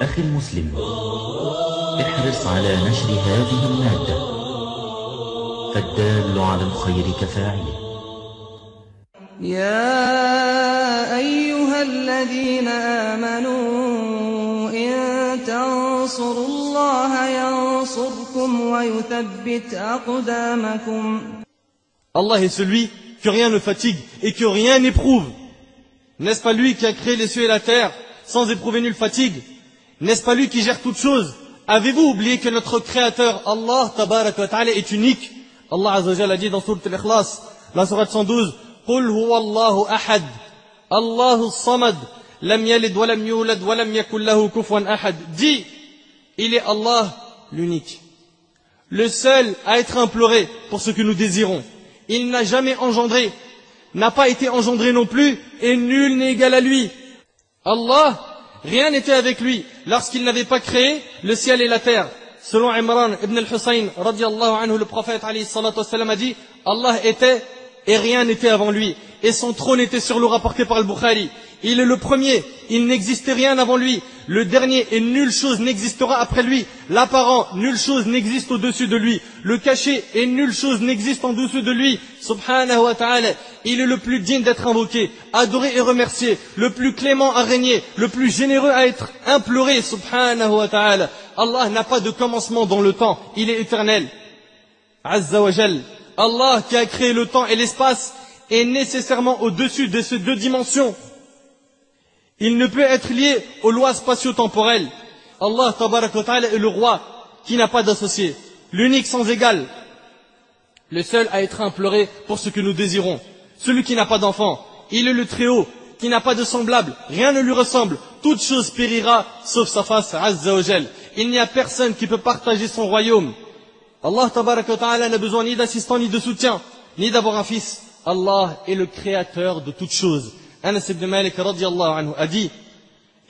أخي المسلم، احرص على نشر هذه المادة، فالدال على الخير كفاعله. يا أيها الذين آمنوا إن تنصروا الله ينصركم ويثبت أقدامكم. Allah est celui que rien ne fatigue et que rien n'éprouve. N'est-ce pas lui qui a créé les cieux et la terre sans éprouver nulle fatigue? N'est-ce pas lui qui gère toutes choses? Avez-vous oublié que notre créateur Allah tabarak wa ta'ala est unique? Allah azza wa jalla a dit dans sourate al-Ikhlas, la sourate 112, قل هو الله أحد الله الصمد لم يلد ولم يولد ولم يكن له كفوا أحد. Dis, il est Allah l'unique, le seul à être imploré pour ce que nous désirons. Il n'a jamais engendré, n'a pas été engendré non plus, et nul n'est égal à lui. Allah, rien n'était avec lui lorsqu'il n'avait pas créé le ciel et la terre. Selon Imran ibn al-Husayn, radiallahu anhu, le prophète alayhi salatu wassalam a dit, Allah était et rien n'était avant lui, et son trône était sur l'eau, rapporté par le Bukhari. Il est le premier, il n'existait rien avant lui, le dernier, et nulle chose n'existera après lui, l'apparent, nulle chose n'existe au-dessus de lui, le caché, et nulle chose n'existe en dessous de lui, subhanahu wa ta'ala. Il est le plus digne d'être invoqué, adoré et remercié, le plus clément à régner, le plus généreux à être imploré, subhanahu wa ta'ala. Allah n'a pas de commencement dans le temps, il est éternel. Azza wa Jal. Allah qui a créé le temps et l'espace est nécessairement au-dessus de ces deux dimensions. Il ne peut être lié aux lois spatio-temporelles. Allah tabarak wa ta'ala est le roi qui n'a pas d'associé, l'unique sans égal, le seul à être imploré pour ce que nous désirons, celui qui n'a pas d'enfant. Il est le Très-Haut qui n'a pas de semblable, rien ne lui ressemble, toute chose périra sauf sa face, Azza wa Jal. Il n'y a personne qui peut partager son royaume. Allah tabarak wa ta'ala n'a besoin ni d'assistant ni de soutien, ni d'avoir un fils. Allah est le créateur de toutes choses. Anas ibn Malik radiallahu anhu a dit,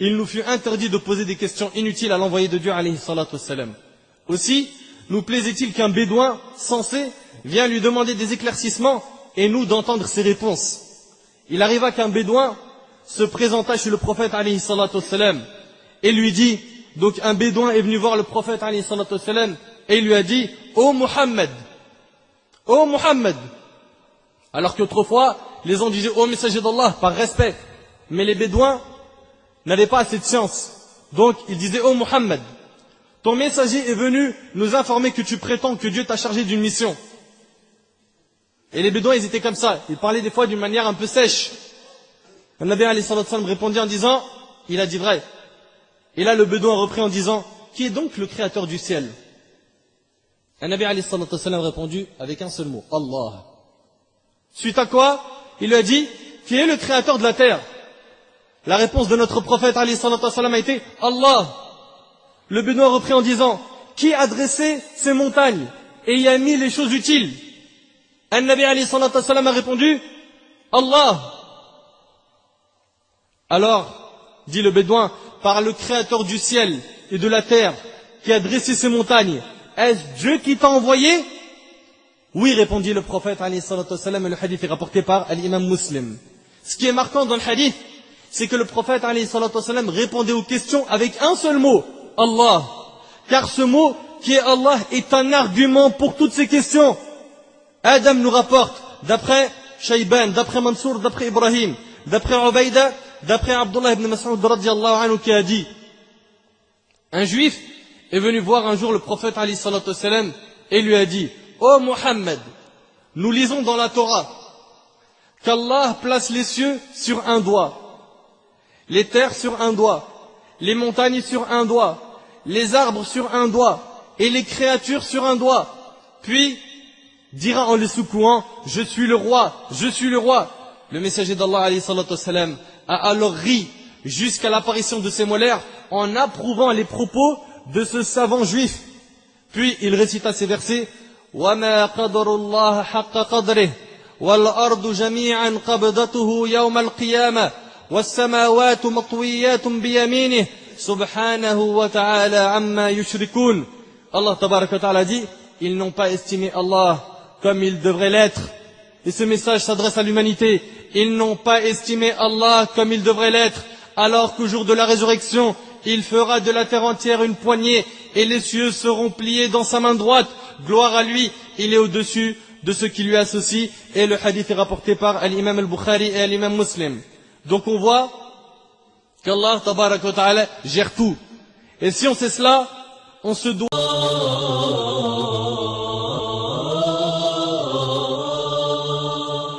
il nous fut interdit de poser des questions inutiles à l'envoyé de Dieu alayhi salatu wassalam. Aussi, nous plaisait-il qu'un bédouin sensé vienne lui demander des éclaircissements et nous d'entendre ses réponses. Il arriva qu'un bédouin se présenta chez le prophète alayhi salatu wassalam et lui dit, donc un bédouin est venu voir le prophète alayhi salatu wassalam et il lui a dit, ô Muhammad, ô Muhammad. Alors qu'autrefois, les gens disaient, ô messager d'Allah, par respect. Mais les bédouins n'avaient pas assez de science. Donc, ils disaient, ô Muhammad, ton messager est venu nous informer que tu prétends que Dieu t'a chargé d'une mission. Et les bédouins, ils étaient comme ça. Ils parlaient des fois d'une manière un peu sèche. Le Nabi alayhi salatu wassalam répondit en disant, il a dit vrai. Et là, le bédouin reprit en disant, qui est donc le créateur du ciel? Le Nabi alayhi salatu wassalam a répondu avec un seul mot, Allah. Suite à quoi, il lui a dit, qui est le créateur de la terre? La réponse de notre prophète alayhi salatu wassalam a été, Allah. Le bédouin reprit en disant, qui a dressé ces montagnes et y a mis les choses utiles? An-Nabi alayhi salatu wassalam a répondu, Allah. Alors, dit le bédouin, par le créateur du ciel et de la terre qui a dressé ces montagnes, est-ce Dieu qui t'a envoyé? Oui, répondit le prophète alayhi salatu wassalam, et le hadith est rapporté par l'imam Muslim. Ce qui est marquant dans le hadith, c'est que le prophète alayhi salatu wassalam répondait aux questions avec un seul mot, Allah. Car ce mot qui est Allah est un argument pour toutes ces questions. Adam nous rapporte, d'après Shayban, d'après Mansour, d'après Ibrahim, d'après Ubayda, d'après Abdullah ibn Mas'ud radiallahu anhu qui a dit, un juif est venu voir un jour le prophète alayhi salatu wassalam et lui a dit, ô Muhammad, nous lisons dans la Torah qu'Allah place les cieux sur un doigt, les terres sur un doigt, les montagnes sur un doigt, les arbres sur un doigt et les créatures sur un doigt. Puis dira en les secouant, je suis le roi, je suis le roi. Le messager d'Allah alayhi salatu wassalam a alors ri jusqu'à l'apparition de ses molaires en approuvant les propos de ce savant juif. Puis il récita ces versets, وَمَا قَدَرُ اللَّهَ حَقَّ قَدْرِهِ وَالْأَرْضُ جَمِيعًا قَبْضَتُهُ يَوْمَ الْقِيَامَةِ وَالسَّمَاوَاتُ مَطْوِيَّاتٌ بِيَمِينِهِ سُبْحَانَهُ وَتَعَالَى عَمَّا يُشْرِكُونَ. Allah tabaraka wa ta'ala dit, ils n'ont pas estimé Allah comme il devrait l'être. Et ce message s'adresse à l'humanité. Ils n'ont pas estimé Allah comme il devrait l'être, alors qu'au jour de la résurrection, Il fera de la terre entière une poignée et les cieux seront pliés dans sa main droite. Gloire à lui, il est au-dessus de ceux qui lui associent. Et le hadith est rapporté par l'imam al-Bukhari et l'imam Muslim. Donc on voit qu'Allah tabaraka wa ta'ala gère tout. Et si on sait cela, on se doit...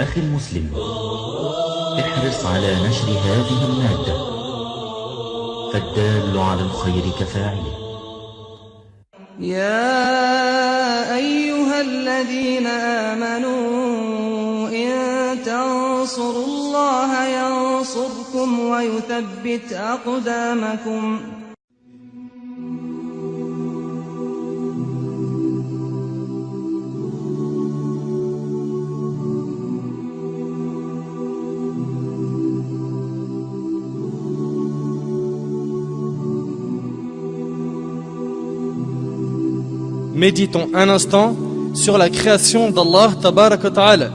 أخي المسلم، احرص على نشر هذه المادة، فالدال على الخير كفاعله. يا أيها الذين آمنوا إن تنصروا الله ينصركم ويثبت أقدامكم. Méditons un instant sur la création d'Allah tabaraka wa ta'ala.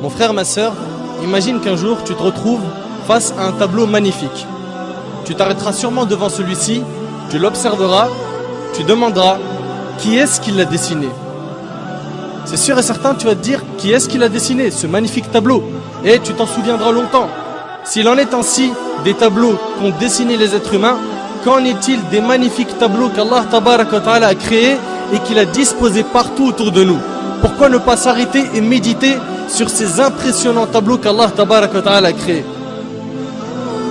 Mon frère, ma sœur, imagine qu'un jour tu te retrouves face à un tableau magnifique. Tu t'arrêteras sûrement devant celui-ci, tu l'observeras, tu demanderas qui est-ce qui l'a dessiné. C'est sûr et certain, tu vas te dire qui est-ce qui l'a dessiné, ce magnifique tableau, et tu t'en souviendras longtemps. S'il en est ainsi des tableaux qu'ont dessiné les êtres humains, qu'en est-il des magnifiques tableaux qu'Allah tabaraka wa ta'ala a créés et qu'il a disposé partout autour de nous? Pourquoi ne pas s'arrêter et méditer sur ces impressionnants tableaux qu'Allah tabaraka wa ta'ala a créés?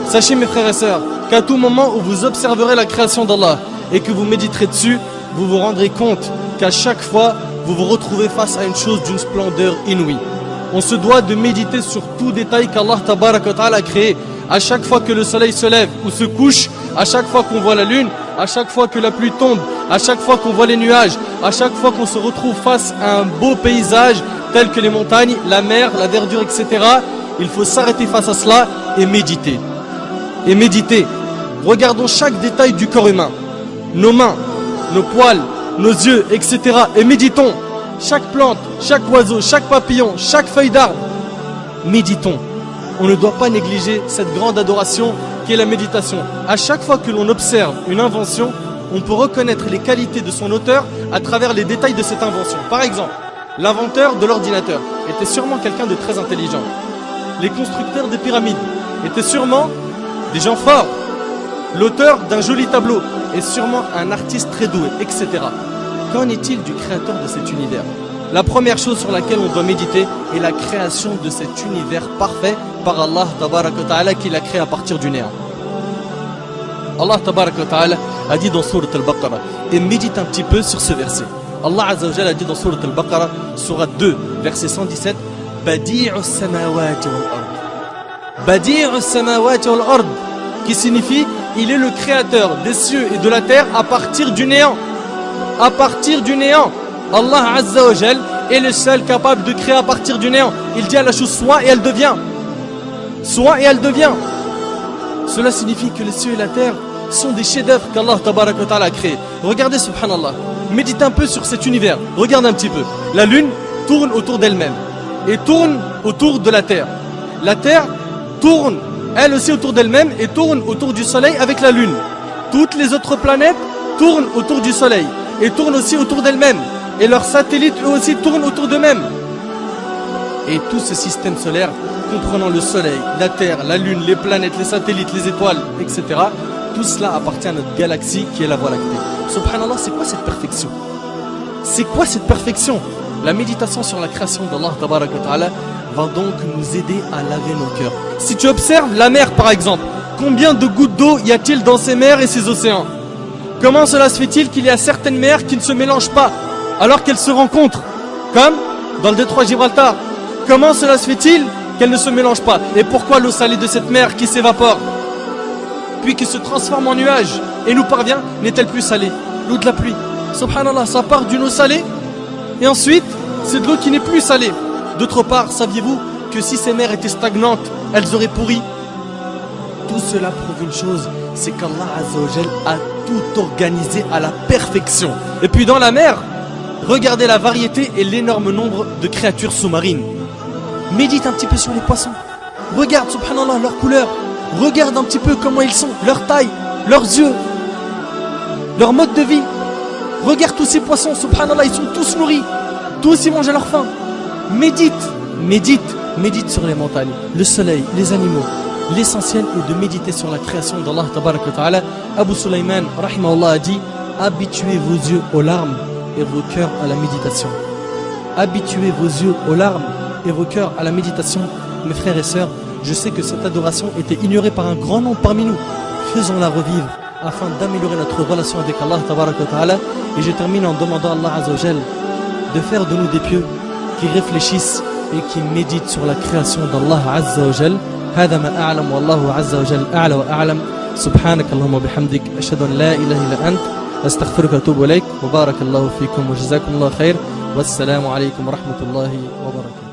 Sachez mes frères et sœurs qu'à tout moment où vous observerez la création d'Allah et que vous méditerez dessus, vous vous rendrez compte qu'à chaque fois vous vous retrouvez face à une chose d'une splendeur inouïe. On se doit de méditer sur tout détail qu'Allah tabaraka wa ta'ala a créé. À chaque fois que le soleil se lève ou se couche, à chaque fois qu'on voit la lune, à chaque fois que la pluie tombe, à chaque fois qu'on voit les nuages, à chaque fois qu'on se retrouve face à un beau paysage tel que les montagnes, la mer, la verdure, etc. Il faut s'arrêter face à cela et méditer. Et méditer. Regardons chaque détail du corps humain. Nos mains, nos poils, nos yeux, etc. Et méditons. Chaque plante, chaque oiseau, chaque papillon, chaque feuille d'arbre. Méditons. On ne doit pas négliger cette grande adoration qui est la méditation. À chaque fois que l'on observe une invention, on peut reconnaître les qualités de son auteur à travers les détails de cette invention. Par exemple, l'inventeur de l'ordinateur était sûrement quelqu'un de très intelligent. Les constructeurs des pyramides étaient sûrement des gens forts. L'auteur d'un joli tableau est sûrement un artiste très doué, etc. Qu'en est-il du créateur de cet univers? La première chose sur laquelle on doit méditer est la création de cet univers parfait par Allah tabaraka wa ta'ala qui l'a créé à partir du néant. Allah tabaraka wa ta'ala a dit dans Sourate Al-Baqarah, et médite un petit peu sur ce verset. Allah Azza wa Jalla a dit dans Sourate Al-Baqarah, Sourate 2, verset 117, Badi'us samawati wal ard. Badi'us samawati wal ard, qui signifie il est le créateur des cieux et de la terre à partir du néant. À partir du néant. Allah Azza wa Jal est le seul capable de créer à partir du néant. Il dit à la chose soit et elle devient. Soit et elle devient. Cela signifie que les cieux et la terre sont des chefs-d'œuvre qu'Allah tabaraka wa ta'ala a créés. Regardez subhanallah. Médite un peu sur cet univers. Regarde un petit peu. La lune tourne autour d'elle-même et tourne autour de la terre. La terre tourne elle aussi autour d'elle-même et tourne autour du soleil avec la lune. Toutes les autres planètes tournent autour du soleil et tournent aussi autour d'elles-mêmes. Et leurs satellites eux aussi tournent autour d'eux-mêmes. Et tout ce système solaire, comprenant le soleil, la terre, la lune, les planètes, les satellites, les étoiles, etc. Tout cela appartient à notre galaxie qui est la Voie lactée. Subhanallah, c'est quoi cette perfection? C'est quoi cette perfection? La méditation sur la création d'Allah tabaraka wa ta'ala va donc nous aider à laver nos cœurs. Si tu observes la mer par exemple, combien de gouttes d'eau y a-t-il dans ces mers et ces océans? Comment cela se fait-il qu'il y a certaines mers qui ne se mélangent pas alors qu'elles se rencontrent, comme dans le détroit Gibraltar? Comment cela se fait-il qu'elles ne se mélangent pas? Et pourquoi l'eau salée de cette mer qui s'évapore puis qui se transforme en nuage et nous parvient n'est-elle plus salée? L'eau de la pluie, subhanallah, ça part d'une eau salée et ensuite c'est de l'eau qui n'est plus salée. D'autre part, saviez-vous que si ces mers étaient stagnantes, elles auraient pourri? Tout cela prouve une chose, c'est qu'Allah Azza wa Jal a tout organisé à la perfection. Et puis dans la mer, regardez la variété et l'énorme nombre de créatures sous-marines. Médite un petit peu sur les poissons. Regarde, subhanallah, leur couleur. Regarde un petit peu comment ils sont, leur taille, leurs yeux, leur mode de vie. Regarde tous ces poissons, subhanallah, ils sont tous nourris. Tous ils mangent à leur faim. Médite sur les montagnes, le soleil, les animaux. L'essentiel est de méditer sur la création d'Allah tabaraka wa ta'ala. Abu Sulaiman, rahimahullah, a dit: habituez vos yeux aux larmes et vos cœurs à la méditation. Habituez vos yeux aux larmes et vos cœurs à la méditation. Mes frères et sœurs, je sais que cette adoration était ignorée par un grand nombre parmi nous. Faisons-la revivre afin d'améliorer notre relation avec Allah tabaraka wa ta'ala. Et je termine en demandant à Allah azza wa jal de faire de nous des pieux qui réfléchissent et qui méditent sur la création d'Allah azza wa jal. هذا ما أعلم والله عز وجل أعلى وأعلم. سبحانك اللهم وبحمدك أشهد أن لا إله إلا أنت أستغفرك وأتوب إليك وبارك الله فيكم وجزاكم الله خير والسلام عليكم ورحمة الله وبركاته.